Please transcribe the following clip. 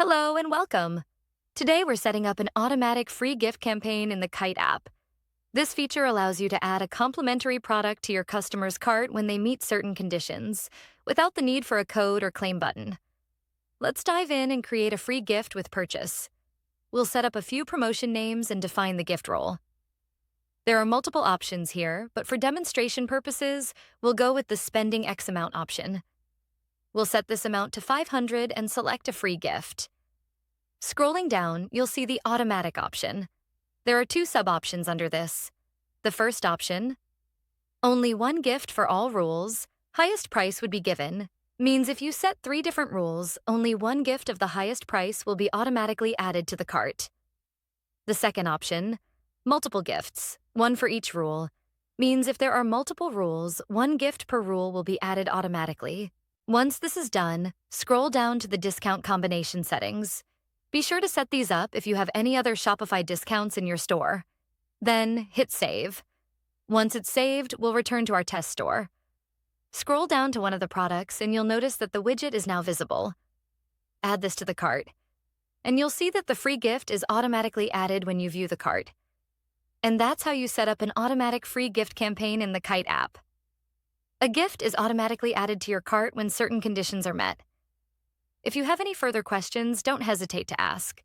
Hello and welcome. Today we're setting up an automatic free gift campaign in the Kite app. This feature allows you to add a complimentary product to your customer's cart when they meet certain conditions, without the need for a code or claim button. Let's dive in and create a free gift with purchase. We'll set up a few promotion names and define the gift role. There are multiple options here, but for demonstration purposes, we'll go with the spending X amount option. We'll set this amount to $500 and select a free gift. Scrolling down, you'll see the automatic option. There are two sub-options under this. The first option, only one gift for all rules, highest price would be given, means if you set 3 different rules, only one gift of the highest price will be automatically added to the cart. The second option, multiple gifts, one for each rule, means if there are multiple rules, one gift per rule will be added automatically. Once this is done, scroll down to the discount combination settings. Be sure to set these up if you have any other Shopify discounts in your store. Then hit save. Once it's saved, we'll return to our test store. Scroll down to one of the products and you'll notice that the widget is now visible. Add this to the cart. And you'll see that the free gift is automatically added when you view the cart. And that's how you set up an automatic free gift campaign in the Kite app. A gift is automatically added to your cart when certain conditions are met. If you have any further questions, don't hesitate to ask.